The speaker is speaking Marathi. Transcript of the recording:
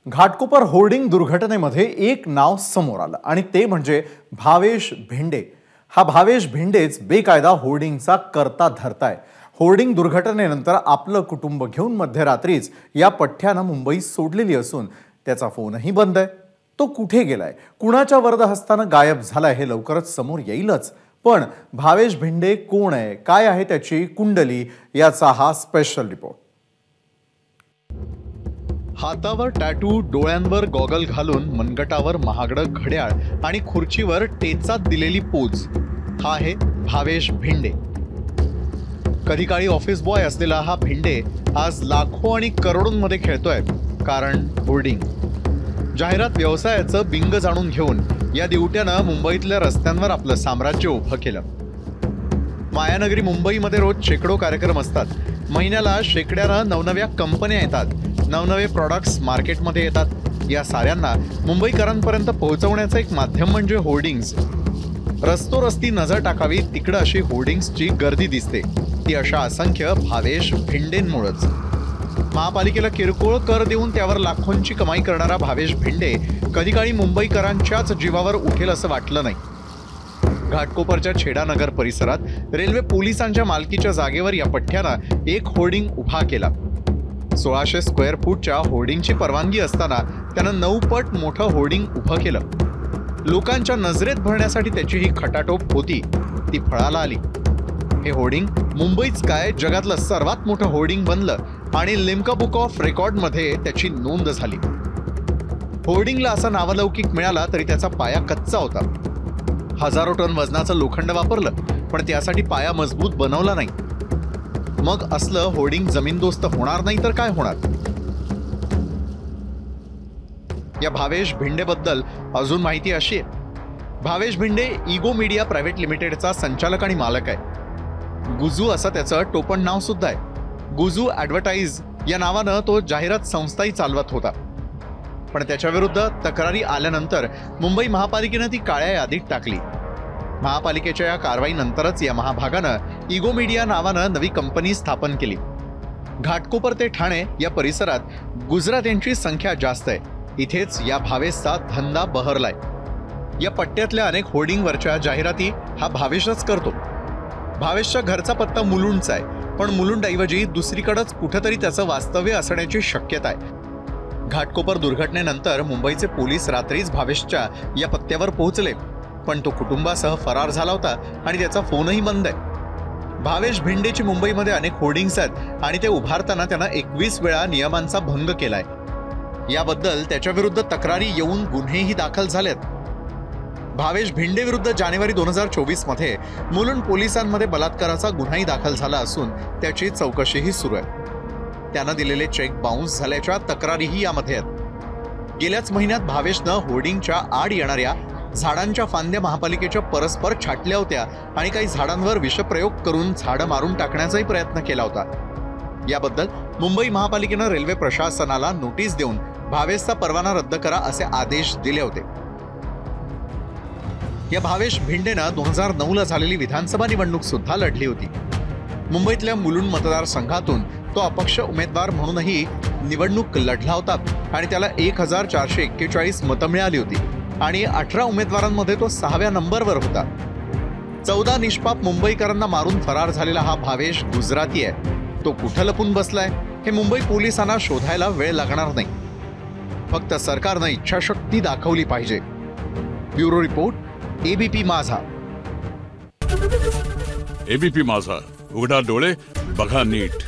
घाटकोपर होर्डिंग दुर्घटनेमध्ये एक नाव समोर आलं आणि ते म्हणजे भावेश भेंडे। हा भावेश भेंडेच बेकायदा होर्डिंगचा करता धरताय। होर्डिंग दुर्घटनेनंतर आपलं कुटुंब घेऊन मध्यरात्रीच या पठ्ठ्यानं मुंबई सोडलेली असून त्याचा फोनही बंद आहे। तो कुठे गेलाय, कुणाच्या वरदहस्तानं गायब झालाय हे लवकरच समोर येईलच। पण भावेश भेंडे कोण आहे, काय आहे त्याची कुंडली, याचा हा स्पेशल रिपोर्ट। हातावर टॅटू, डोळ्यांवर गॉगल घालून मनगटावर महागडं घड्याळ आणि खुर्चीवर टेचात दिलेली पोज, हा आहे भावेश भेंडे। कधी काळी ऑफिस बॉय असलेला हा भेंडे आज लाखो आणि करोडोंमध्ये खेळतोय, कारण होर्डिंग। जाहिरात व्यवसायाचं बिंग जाणून घेऊन या दिवट्यानं मुंबईतल्या रस्त्यांवर आपलं साम्राज्य उभं केलं। मायानगरी मुंबईमध्ये रोज शेकडो कार्यक्रम असतात, महिन्याला शेकड्यानं नवनव्या कंपन्या येतात, नवनवे प्रॉडक्ट्स मार्केटमध्ये येतात। या साऱ्यांना मुंबईकरांपर्यंत पोहोचवण्याचं एक माध्यम म्हणजे होर्डिंग्स। रस्तोरस्ती नजर टाकावी तिकडं अशी होर्डिंग्सची गर्दी दिसते, ती अशा असंख्य भावेश भेंडेंमुळेच। महापालिकेला किरकोळ कर देऊन त्यावर लाखोंची कमाई करणारा भावेश भेंडे कधी काळी मुंबईकरांच्याच जीवावर उठेल असं वाटलं नाही। घाटकोपरच्या छेडानगर परिसरात रेल्वे पोलिसांच्या मालकीच्या जागेवर या पठ्ठ्यानं एक होर्डिंग उभा केला। 1600 स्क्वेअर फूटच्या होर्डिंगची परवानगी असताना त्यानं 9 पट मोठं होर्डिंग उभं केलं। लोकांच्या नजरेत भरण्यासाठी त्याची ही खटाटोप होती, ती फळाला आली। हे होर्डिंग मुंबईच काय जगातलं सर्वात मोठं होर्डिंग बनलं आणि लिम्का बुक ऑफ रेकॉर्डमध्ये त्याची नोंद झाली। होर्डिंगला असा नावलौकिक मिळाला तरी त्याचा पाया कच्चा होता। हजारो टन वजनाचं लोखंड वापरलं, पण त्यासाठी पाया मजबूत बनवला नाही। मग असलं होर्डिंग जमीनदोस्त होणार नाही तर काय होणार? या भावेश भेंडेबद्दल अजून माहिती अशी आहे, Bhavesh Bhende ego media private लिमिटेडचा संचालक आणि मालक आहे। गुजू असं त्याचं टोपण नाव सुद्धा आहे। गुजू ॲडव्हर्टाइज या नावानं तो जाहिरात संस्थाही चालवत होता, पण त्याच्याविरुद्ध तक्रारी आल्यानंतर मुंबई महापालिकेनं ती काळ्या यादीत टाकली। महापालिकेच्या या कारवाईनंतरच या महाभागानं इगो मीडिया नावानं नवी कंपनी स्थापन केली। घाटकोपर ते ठाणे या परिसरात गुजरात्यांची संख्या जास्त आहे, इथेच या भावेशचा धंदा बहरलाय। या पट्ट्यातल्या अनेक होर्डिंगवरच्या जाहिराती हा भावेशच करतो। भावेशच्या घरचा पत्ता मुलुंडचा आहे, पण मुलुंडऐवजी दुसरीकडेच कुठेतरी त्याचं वास्तव्य असण्याची शक्यता आहे। घाटकोपर दुर्घटनेनंतर मुंबईचे पोलीस रात्रीच भावेशच्या या पत्त्यावर पोहोचले, पण तो कुटुंबासह फरार झाला होता आणि त्याचा फोनही बंद आहे। भावेश भेंडेची मुंबईमध्ये अनेक होर्डिंग्स आहेत आणि ते उभारताना त्यानं 21 वेळा नियमांचा भंग केलाय। याबद्दल त्याच्याविरुद्ध तक्रारी येऊन गुन्हेही दाखल झालेत। भावेश भेंडे विरुद्ध जानेवारी 2024 मध्ये मुलुंड पोलिसांमध्ये बलात्काराचा गुन्हाही दाखल झाला असून त्याची चौकशीही सुरू आहे। त्यानं दिलेले चेक बाउन्स झाल्याच्या तक्रारीही यामध्ये आहेत। गेल्याच महिन्यात भावेशनं होर्डिंगच्या आड येणाऱ्या झाडांच्या फांद्या महापालिकेच्या परस्पर छाटल्या होत्या आणि काही झाडांवर विषप्रयोग करून झाडं मारून टाकण्याचाही प्रयत्न केला होता। याबद्दल मुंबई महापालिकेनं रेल्वे प्रशासनाला नोटीस देऊन भावेशचा परवाना रद्द करा असे आदेश दिले होते। या भावेश भेंडेनं 2009 झालेली विधानसभा निवडणूक सुद्धा लढली होती। मुंबईतल्या मुलुंड मतदारसंघातून तो अपक्ष उमेदवार म्हणूनही निवडणूक लढला होता आणि त्याला 1441 मतं मिळाली होती आणि 18 उमेदवारांमध्ये तो 6व्या नंबरवर होता। 14 निष्पाप मुंबईकरांना मारून फरार झालेला हा भावेश गुजराती आहे। तो कुठं लपून बसलाय हे मुंबई पोलिसांना शोधायला वेळ लागणार नाही, फक्त सरकारनं इच्छाशक्ती दाखवली पाहिजे। ब्युरो रिपोर्ट, एबीपी माझा। एबीपी माझा, उघडा डोळे बघा नीट।